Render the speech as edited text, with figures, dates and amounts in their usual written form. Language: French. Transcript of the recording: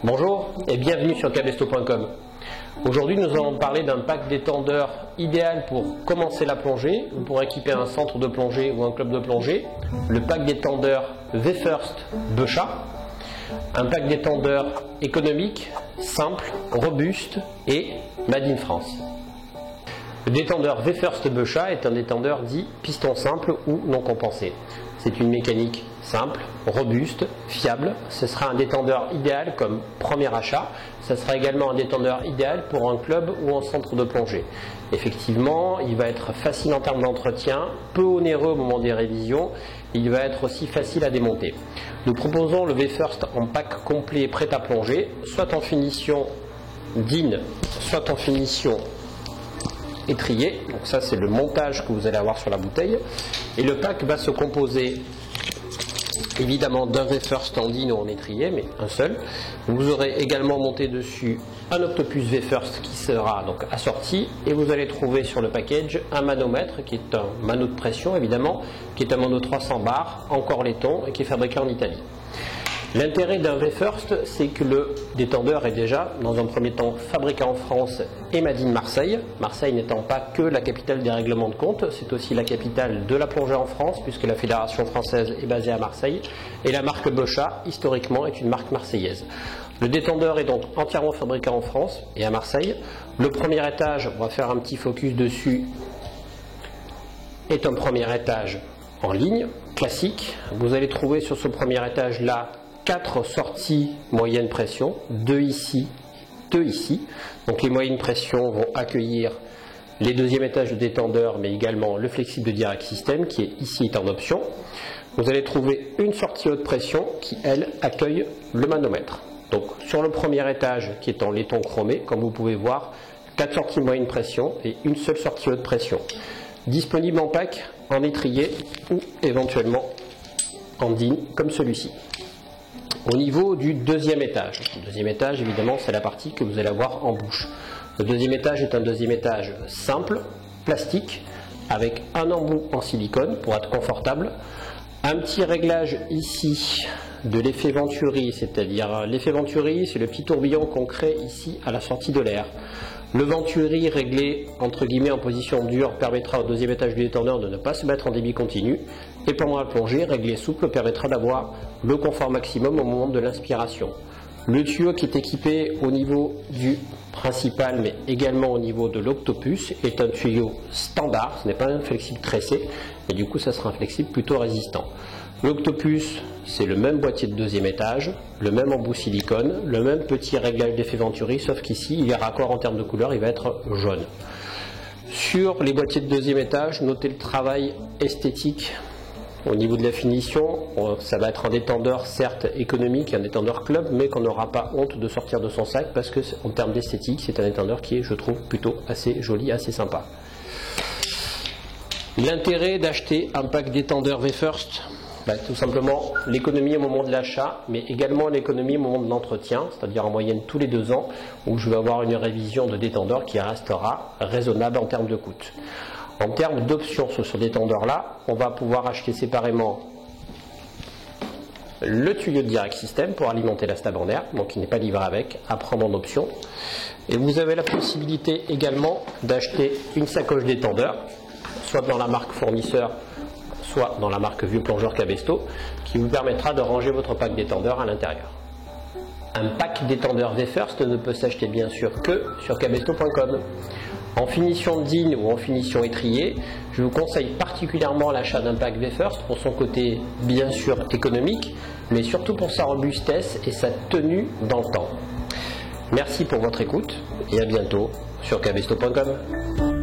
Bonjour et bienvenue sur Cabesto.com. Aujourd'hui, nous allons parler d'un pack détendeur idéal pour commencer la plongée ou pour équiper un centre de plongée ou un club de plongée. Le pack détendeur V-First Beuchat. Un pack détendeur économique, simple, robuste et made in France. Le détendeur V-First Beuchat est un détendeur dit piston simple ou non compensé. C'est une mécanique simple, robuste, fiable. Ce sera un détendeur idéal comme premier achat. Ce sera également un détendeur idéal pour un club ou un centre de plongée. Effectivement, il va être facile en termes d'entretien, peu onéreux au moment des révisions. Il va être aussi facile à démonter. Nous proposons le V-First en pack complet prêt à plonger, soit en finition DIN, soit en finition étrier. Donc ça, c'est le montage que vous allez avoir sur la bouteille. Et le pack va se composer évidemment d'un V-First en DIN ou en étrier, mais un seul. Vous aurez également monté dessus un Octopus V-First qui sera donc assorti, et vous allez trouver sur le package un manomètre qui est un mano de pression évidemment, qui est un mano 300 bars en corletton et qui est fabriqué en Italie. L'intérêt d'un V-First, c'est que le détendeur est déjà, dans un premier temps, fabriqué en France et made in Marseille. Marseille n'étant pas que la capitale des règlements de compte, c'est aussi la capitale de la plongée en France, puisque la fédération française est basée à Marseille. Et la marque Beuchat, historiquement, est une marque marseillaise. Le détendeur est donc entièrement fabriqué en France et à Marseille. Le premier étage, on va faire un petit focus dessus, est un premier étage en ligne, classique. Vous allez trouver sur ce premier étage-là 4 sorties moyenne pression, 2 ici, 2 ici. Donc les moyennes pressions vont accueillir les deuxièmes étages de détendeur, mais également le flexible de direct system qui est ici est en option. Vous allez trouver une sortie haute pression qui, elle, accueille le manomètre. Donc sur le premier étage qui est en laiton chromé, comme vous pouvez voir, 4 sorties moyenne pression et une seule sortie haute pression. Disponible en pack, en étrier ou éventuellement en DIN comme celui-ci. Au niveau du deuxième étage, le deuxième étage évidemment c'est la partie que vous allez avoir en bouche. Le deuxième étage est un deuxième étage simple, plastique, avec un embout en silicone pour être confortable. Un petit réglage ici de l'effet Venturi, c'est-à-dire l'effet Venturi, c'est le petit tourbillon qu'on crée ici à la sortie de l'air. Le Venturi réglé entre guillemets en position dure permettra au deuxième étage du détendeur de ne pas se mettre en débit continu, et pendant la plongée, réglé souple permettra d'avoir le confort maximum au moment de l'inspiration. Le tuyau qui est équipé au niveau du principal mais également au niveau de l'Octopus est un tuyau standard, ce n'est pas un flexible tressé, et du coup ça sera un flexible plutôt résistant. L'Octopus, c'est le même boîtier de deuxième étage, le même embout silicone, le même petit réglage d'effet Venturi, sauf qu'ici il est raccord en termes de couleur, il va être jaune. Sur les boîtiers de deuxième étage, notez le travail esthétique au niveau de la finition. Ça va être un détendeur certes économique, un détendeur club, mais qu'on n'aura pas honte de sortir de son sac parce que en termes d'esthétique, c'est un détendeur qui est, je trouve, plutôt assez joli, assez sympa. L'intérêt d'acheter un pack détendeur V-First, tout simplement l'économie au moment de l'achat, mais également l'économie au moment de l'entretien, c'est-à-dire en moyenne tous les 2 ans, où je vais avoir une révision de détendeur qui restera raisonnable en termes de coût. En termes d'options sur ce détendeur-là, on va pouvoir acheter séparément le tuyau de direct system pour alimenter la stable en air, donc il n'est pas livré avec, à prendre en option. Et vous avez la possibilité également d'acheter une sacoche détendeur, soit dans la marque fournisseur, soit dans la marque Vieux Plongeur Cabesto, qui vous permettra de ranger votre pack détendeur à l'intérieur. Un pack détendeur V-First ne peut s'acheter bien sûr que sur Cabesto.com. En finition DIN ou en finition étrier, je vous conseille particulièrement l'achat d'un pack V-First pour son côté bien sûr économique, mais surtout pour sa robustesse et sa tenue dans le temps. Merci pour votre écoute et à bientôt sur Cabesto.com.